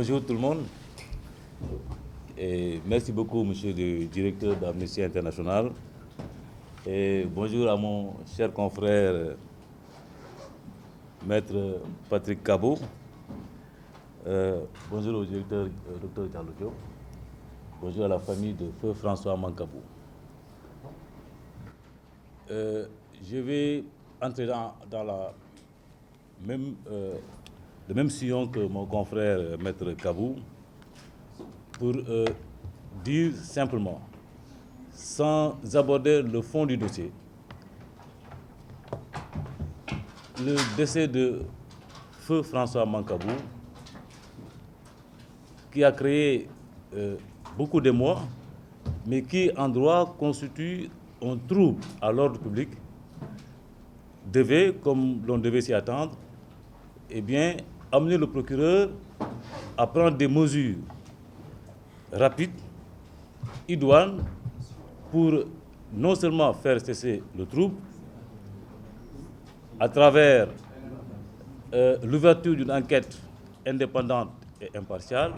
Bonjour tout le monde et merci beaucoup monsieur le directeur d'Amnesty International et bonjour à mon cher confrère maître Patrick Cabot, bonjour au directeur Dr Diallo Diop, bonjour à la famille de feu François Mancabou. Je vais entrer dans le même sillon que mon confrère maître Cabou pour dire simplement, sans aborder le fond du dossier, le décès de feu François Mancabou, qui a créé beaucoup d'émoi, mais qui en droit constitue un trouble à l'ordre public, devait, comme l'on devait s'y attendre, eh bien, amener le procureur à prendre des mesures rapides, idoines, pour non seulement faire cesser le trouble, à travers l'ouverture d'une enquête indépendante et impartiale,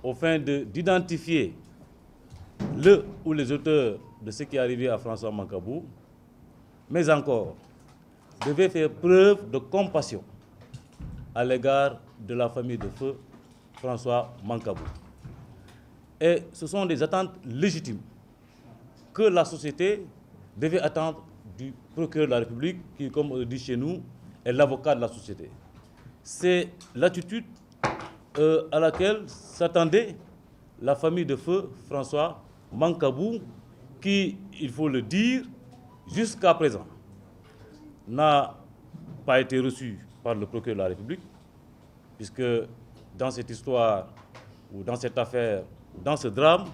au fin d'identifier le ou les auteurs de ce qui est arrivé à François Mancabou, mais encore, devait faire preuve de compassion à l'égard de la famille de feu François Mancabou. Et ce sont des attentes légitimes que la société devait attendre du procureur de la République, qui, comme on le dit chez nous, est l'avocat de la société. C'est l'attitude à laquelle s'attendait la famille de feu François Mancabou, qui, il faut le dire, jusqu'à présent, n'a pas été reçu par le procureur de la République, puisque dans cette histoire, ou dans cette affaire, ou dans ce drame,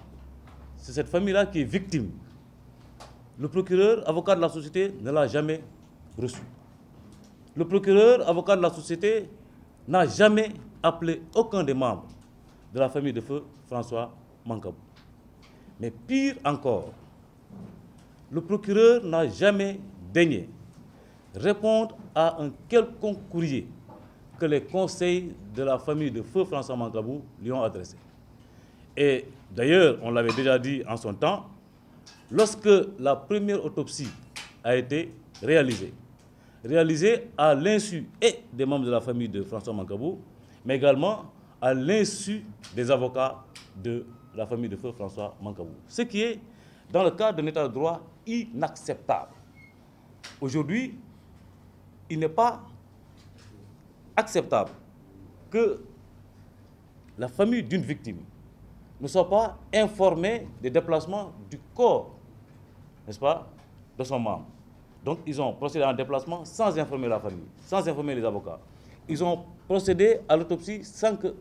c'est cette famille-là qui est victime. Le procureur, avocat de la société, ne l'a jamais reçu. Le procureur, avocat de la société, n'a jamais appelé aucun des membres de la famille de feu François Mancabou. Mais pire encore, le procureur n'a jamais daigné répondre à un quelconque courrier que les conseils de la famille de feu François Mancabou lui ont adressé. Et d'ailleurs, on l'avait déjà dit en son temps, lorsque la première autopsie a été réalisée à l'insu et des membres de la famille de François Mancabou, mais également à l'insu des avocats de la famille de feu François Mancabou. Ce qui est, dans le cadre d'un état de droit, inacceptable. Aujourd'hui, il n'est pas acceptable que la famille d'une victime ne soit pas informée des déplacements du corps, n'est-ce pas, de son membre. Donc, ils ont procédé à un déplacement sans informer la famille, sans informer les avocats. Ils ont procédé à l'autopsie sans que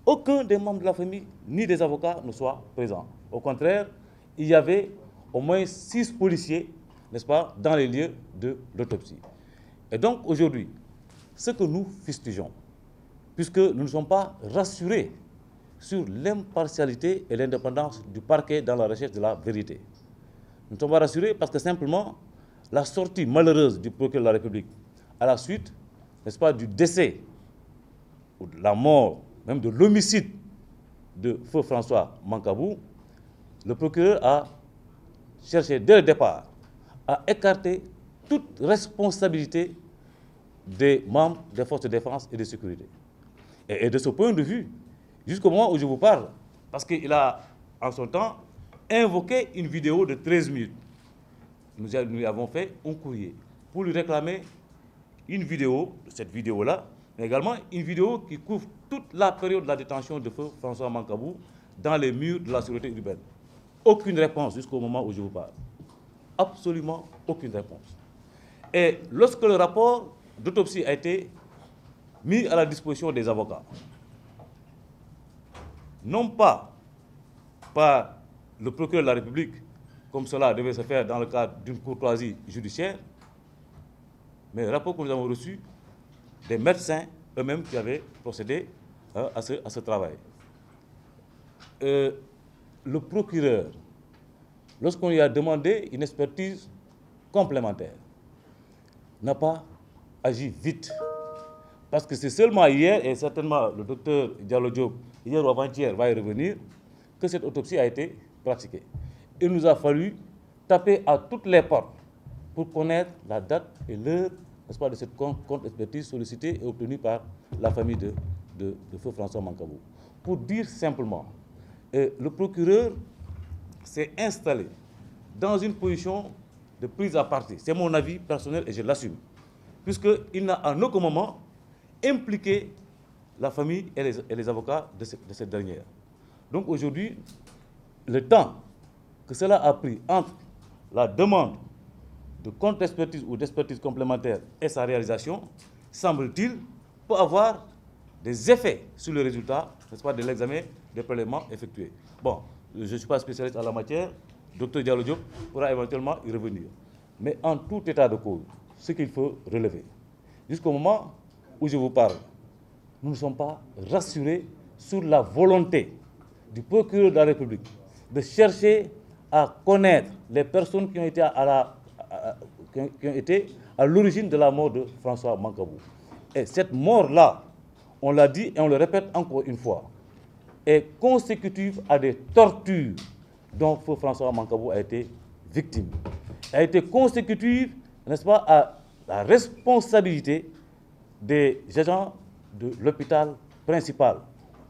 aucun des membres de la famille ni des avocats ne soit présent. Au contraire, il y avait au moins 6 policiers, n'est-ce pas, dans les lieux de l'autopsie. Et donc, aujourd'hui, ce que nous fustigeons, puisque nous ne sommes pas rassurés sur l'impartialité et l'indépendance du parquet dans la recherche de la vérité. Nous ne sommes pas rassurés parce que simplement, la sortie malheureuse du procureur de la République à la suite, n'est-ce pas, du décès ou de la mort, même de l'homicide de feu François Mancabou, le procureur a cherché dès le départ à écarter toute responsabilité des membres des forces de défense et de sécurité. Et de ce point de vue, jusqu'au moment où je vous parle, parce qu'il a, en son temps, invoqué une vidéo de 13 minutes. Nous lui avons fait un courrier pour lui réclamer une vidéo, cette vidéo-là, mais également une vidéo qui couvre toute la période de la détention de feu François Mancabou dans les murs de la sécurité urbaine. Aucune réponse jusqu'au moment où je vous parle. Absolument aucune réponse. Et lorsque le rapport d'autopsie a été mis à la disposition des avocats, non pas par le procureur de la République, comme cela devait se faire dans le cadre d'une courtoisie judiciaire, mais le rapport que nous avons reçu des médecins eux-mêmes qui avaient procédé à ce travail. Le procureur, lorsqu'on lui a demandé une expertise complémentaire, n'a pas agi vite. parce que c'est seulement hier, et certainement le docteur Diallo Diop, hier ou avant-hier, va y revenir, que cette autopsie a été pratiquée. Il nous a fallu taper à toutes les portes pour connaître la date et l'heure, n'est-ce pas, de cette contre-expertise sollicitée et obtenue par la famille de feu François Mancabou. Pour dire simplement, le procureur s'est installé dans une position de prise à partie. C'est mon avis personnel et je l'assume, puisqu'il n'a en aucun moment impliqué la famille et les avocats de cette dernière. Donc aujourd'hui, le temps que cela a pris entre la demande de contre-expertise ou d'expertise complémentaire et sa réalisation, semble-t-il, peut avoir des effets sur le résultat, n'est-ce pas, de l'examen des prélèvements effectués. Bon, je ne suis pas spécialiste en la matière, Dr Diallo Diop pourra éventuellement y revenir. Mais en tout état de cause, ce qu'il faut relever, jusqu'au moment où je vous parle, nous ne sommes pas rassurés sur la volonté du procureur de la République de chercher à connaître les personnes qui ont été à l'origine de la mort de François Mancabou. Et cette mort-là, on l'a dit et on le répète encore une fois, est consécutive à des tortures dont feu François Mancabou a été victime. Elle a été consécutive, n'est-ce pas, à la responsabilité des agents de l'hôpital principal,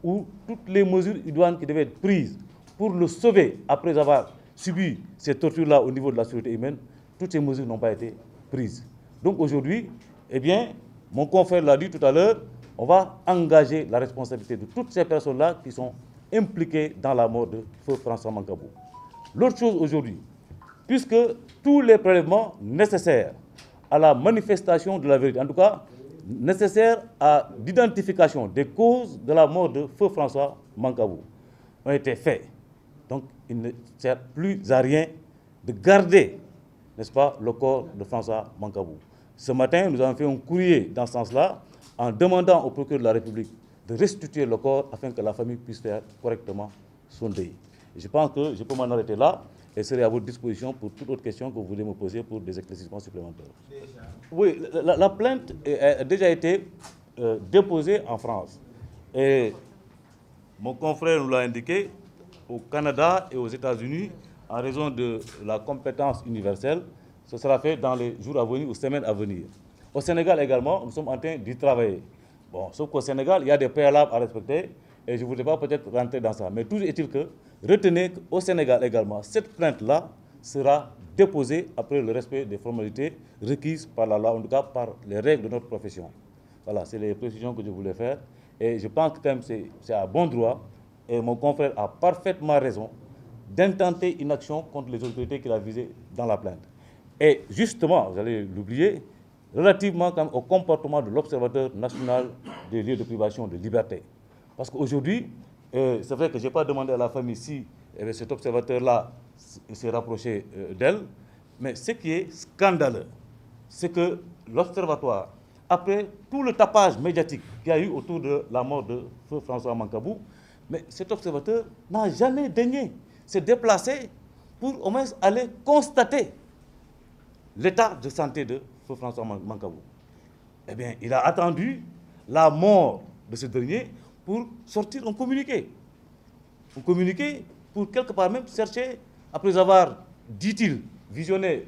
où toutes les mesures idoines qui devaient être prises pour le sauver après avoir subi ces tortures-là au niveau de la sécurité humaine, toutes ces mesures n'ont pas été prises. Donc aujourd'hui, eh bien, mon confrère l'a dit tout à l'heure, on va engager la responsabilité de toutes ces personnes-là qui sont impliquées dans la mort de feu François Mancabou. L'autre chose aujourd'hui, puisque tous les prélèvements nécessaires à la manifestation de la vérité, en tout cas nécessaires à l'identification des causes de la mort de feu François Mancabou, ont été faits. Donc il ne sert plus à rien de garder, n'est-ce pas, le corps de François Mancabou. Ce matin, nous avons fait un courrier dans ce sens-là, en demandant au procureur de la République de restituer le corps afin que la famille puisse faire correctement son deuil. Et je pense que je peux m'en arrêter là et serai à votre disposition pour toute autre question que vous voulez me poser pour des éclaircissements supplémentaires. Oui, la plainte a déjà été déposée en France. Et mon confrère nous l'a indiqué, au Canada et aux États-Unis, en raison de la compétence universelle, ce sera fait dans les jours à venir ou semaines à venir. Au Sénégal également, nous sommes en train d'y travailler. Bon, sauf qu'au Sénégal, il y a des préalables à respecter et je ne voudrais pas peut-être rentrer dans ça. Mais toujours est-il que, retenez qu'au Sénégal également, cette plainte-là sera déposée après le respect des formalités requises par la loi, en tout cas par les règles de notre profession. Voilà, c'est les précisions que je voulais faire. Et je pense que c'est à bon droit et mon confrère a parfaitement raison d'intenter une action contre les autorités qu'il a visées dans la plainte. Et justement, vous allez l'oublier, relativement quand même au comportement de l'Observateur national des lieux de privation de liberté. Parce qu'aujourd'hui, c'est vrai que je n'ai pas demandé à la famille si cet observateur-là s'est rapproché d'elle, mais ce qui est scandaleux, c'est que l'Observatoire, après tout le tapage médiatique qu'il y a eu autour de la mort de feu François Mancabou, mais cet observateur n'a jamais daigné se déplacer pour au moins aller constater l'état de santé de feu François Mancabou. Eh bien, il a attendu la mort de ce dernier pour sortir un communiqué. Un communiqué pour quelque part même chercher, après avoir, dit-il, visionné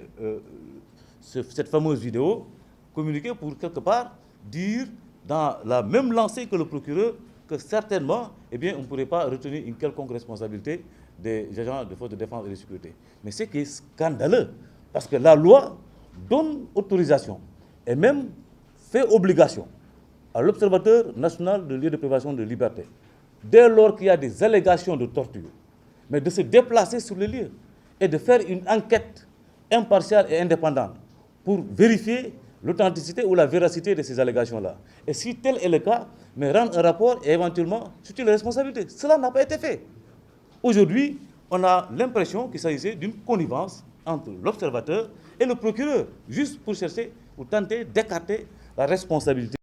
cette fameuse vidéo, communiqué pour quelque part dire dans la même lancée que le procureur que certainement, eh bien, on ne pourrait pas retenir une quelconque responsabilité des agents de force de défense et de sécurité. Mais ce qui est scandaleux, parce que la loi donne autorisation et même fait obligation à l'Observateur national de lieux de privation de liberté, dès lors qu'il y a des allégations de torture, mais de se déplacer sur les lieux et de faire une enquête impartiale et indépendante pour vérifier l'authenticité ou la véracité de ces allégations-là. Et si tel est le cas, mais rendre un rapport et éventuellement situer les responsabilités. Cela n'a pas été fait. Aujourd'hui, on a l'impression qu'il s'agissait d'une connivence entre l'observateur et le procureur, juste pour chercher ou tenter d'écarter la responsabilité